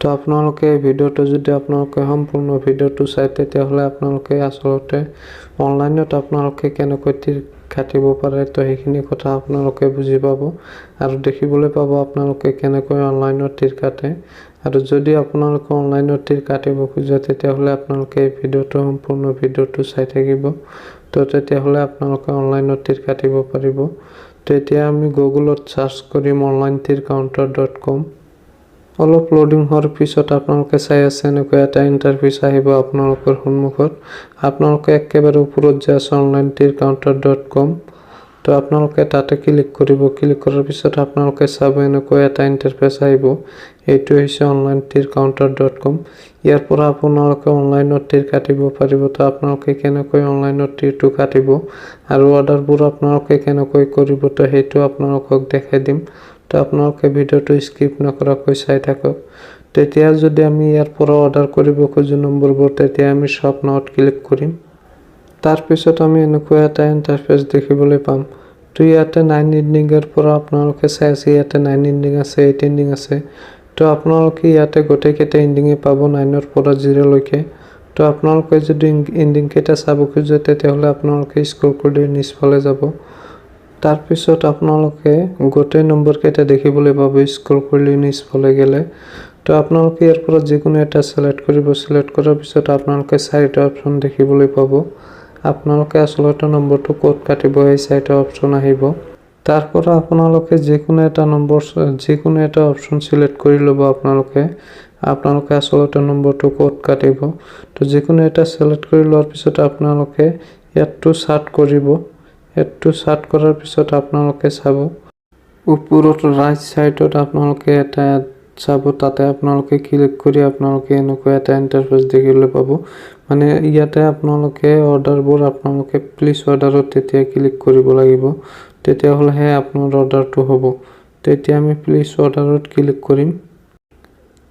তো আপোনালোকে ভিডিওটো যদি আপোনালোকে সম্পূৰ্ণ ভিডিওটো চাই তেতিয়াহ'লে আপোনালোকে আসলতে অনলাইনত আপোনালোকে কেনেকৈ তীৰ কাটিব পাৰে তো সেইখিনি কথা আপোনালোকে বুজি পাব আৰু দেখিবলৈ পাব আপোনালোকে কেনেকৈ অনলাইনত তীৰ কাটে আৰু যদি আপোনালোকে অনলাইনত তীৰ কাটিব খোজে তেতিয়াহ'লে আপোনালোকে এই ভিডিওটো সম্পূৰ্ণ ভিডিওটো চাই থাকিব তো তেতিয়াহ'লে আপোনালোকে অনলাইনত তীৰ কাটিব পাৰিব। তো এতিয়া আমি গুগলত সাৰ্চ কৰিম onlinetircounter.com। অলপ লোডিং হোৱাৰ পিছত আপোনালোকে চাই আছে এনেকৈ এটা ইণ্টাৰফেচ আহিব আপোনালোকৰ সন্মুখত। আপোনালোকে একেবাৰে ওপৰত যে আছে onlinetircounter.com তো আপোনালোকে তাতে ক্লিক কৰিব। ক্লিক কৰাৰ পিছত আপোনালোকে চাব এনেকৈ এটা ইণ্টাৰফেচ আহিব। এইটো হৈছে onlinetircounter.com। ইয়াৰ পৰা আপোনালোকে অনলাইনত তীৰ কাটিব পাৰিব। তো আপোনালোকে কেনেকৈ অনলাইনত তীৰটো কাটিব আৰু অৰ্ডাৰবোৰ আপোনালোকে কেনেকৈ কৰিব তো সেইটো আপোনালোকক দেখাই দিম। তো আপোনালোকে ভিডিওটো স্কিপ নকৰাকৈ চাই থাকক। তেতিয়া যদি আমি ইয়াৰ পৰা অৰ্ডাৰ কৰিব খোজো নম্বৰবোৰ তেতিয়া আমি শ্বপ নাওত ক্লিক কৰিম। তাৰ পিছত আমি এনেকৈ এটা ইণ্টাৰফেচ দেখিবলৈ পাম। তো ইয়াতে 9 এণ্ডিঙৰ পৰা আপোনালোকে চাই আছে ইয়াতে 9 এণ্ডিং আছে 8 এণ্ডিং আছে। তো আপোনালোকে ইয়াতে গোটেইকেইটা এণ্ডিঙে পাব 9ৰ পৰা 0 লৈকে। তো আপোনালোকে যদি এণ্ডিং কেইটা চাব খোজে তেতিয়াহ'লে আপোনালোকে স্ক্ৰল কৰি নিচফালে যাব। তাৰ পিছত আপোনালোকে গোটেই নম্বৰ কেইটা দেখিবলৈ পাব স্ক্ৰল কৰি নিচফালে গ'লে। তো আপোনালোকে ইয়াৰ পৰা যিকোনো এটা সিলেক্ট কৰিব। সিলেক্ট কৰাৰ পিছত আপোনালোকে 4টা অপচন দেখিবলৈ পাব। আপোনালোকে আসলতে নম্বৰটো ক'ত কাটিব এই 4টা অপচন আহিব। তাৰ পৰা আপোনালোকে যিকোনো এটা অপচন সিলেক্ট কৰি ল'ব। আপোনালোকে আসলতে নম্বৰটো ক'ত কাটিব। তো যিকোনো এটা সিলেক্ট কৰি লোৱাৰ পিছত আপোনালোকে ইয়াতটো সাৰ্চ কৰিব। এডটো সাৰ্চ কৰাৰ পিছত আপোনালোকে চাব ওপৰত ৰাইট সাইডত আপোনালোকে এটা চাব তাতে আপোনালোকে ক্লিক কৰি আপোনালোকে এনেকৈ এটা ইণ্টাৰফেচ দেখিবলৈ পাব। মানে ইয়াতে আপোনালোকে অৰ্ডাৰবোৰ আপোনালোকে প্লিজ অৰ্ডাৰত তেতিয়া ক্লিক কৰিব লাগিব। তেতিয়াহ'লেহে আপোনাৰ অৰ্ডাৰটো হ'ব। তেতিয়া আমি প্লিজ অৰ্ডাৰত ক্লিক কৰিম।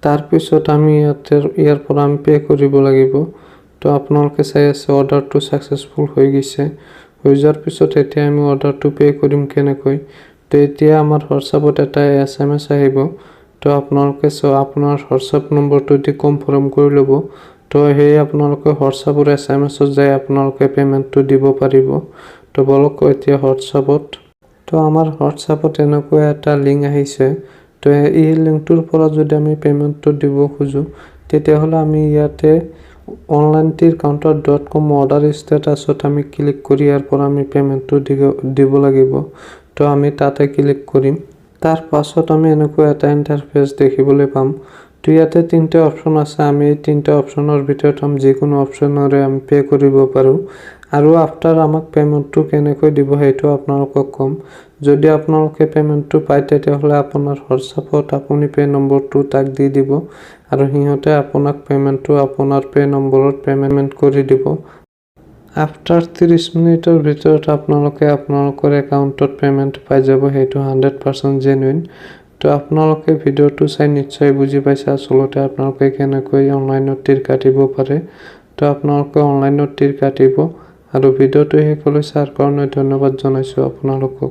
তাৰ পিছত আমি ইয়াৰ পৰা আমি পে কৰিব লাগিব। তো আপোনালোকে চাই আছে অৰ্ডাৰটো সাকসেসফুল হৈ গৈছে। হৈ যোৱাৰ পিছত এতিয়া আমি অৰ্ডাৰটো পে কৰিম কেনেকৈ। তো এতিয়া আমাৰ হোৱাটছআপত এটা SMS আহিব। তো আপোনালোকে আপোনাৰ হোৱাটছআপ নম্বৰটো দি কনফাৰ্ম কৰি ল'ব। তো সেই আপোনালোকে হোৱাটছআপৰ SMS-ত যাই আপোনালোকে পেমেন্টটো দিব পাৰিব। তো বলক এতিয়া হোৱাটছআপত তো আমাৰ হোৱাটছআপত এনেকৈ এটা লিংক আহিছে। তো এই লিংকটোৰ পৰা যদি আমি পেমেন্টটো দিব খোজো তেতিয়াহ'লে আমি ইয়াতে onlinetircounter.com অৰ্ডাৰ ষ্টেটাছত আমি ক্লিক কৰি ইয়াৰ পৰা আমি পেমেন্টটো দিব লাগিব। তো আমি তাতে ক্লিক কৰিম। তাৰ পাছত আমি এনেকৈ এটা ইণ্টাৰফেচ দেখিবলৈ পাম। তো ইয়াতে 3টা অপচন আছে। আমি এই 3টা অপচনৰ ভিতৰত যিকোনো অপচনৰে আমি পে কৰিব পাৰোঁ আৰু আফটাৰ আমাক পেমেন্টটো কেনেকৈ দিব সেইটো আপোনালোকক ক'ম। যদি আপোনালোকে পেমেন্টটো পায় তেতিয়াহ'লে আপোনাৰ হোৱাটছআপত আপুনি পে নম্বৰটো তাক দি দিব আৰু সিহঁতে আপোনাক পেমেন্টটো আপোনাৰ পে নম্বৰত পেমেন্ট কৰি দিব। আফটাৰ 30 মিনিটৰ ভিতৰত আপোনালোকৰ একাউণ্টত পেমেন্ট পাই যাব। সেইটো 100% জেনুইন। তো আপোনালোকে ভিডিওটো চাই নিশ্চয় বুজি পাইছে আসলতে আপোনালোকে কেনেকৈ অনলাইনত তীৰ কাটিব পাৰে। তো আপোনালোকে অনলাইনত তীৰ কাটিব আৰু ভিডিওটো শেষলৈ চাৰ কাৰণে ধন্যবাদ জনাইছোঁ আপোনালোকক।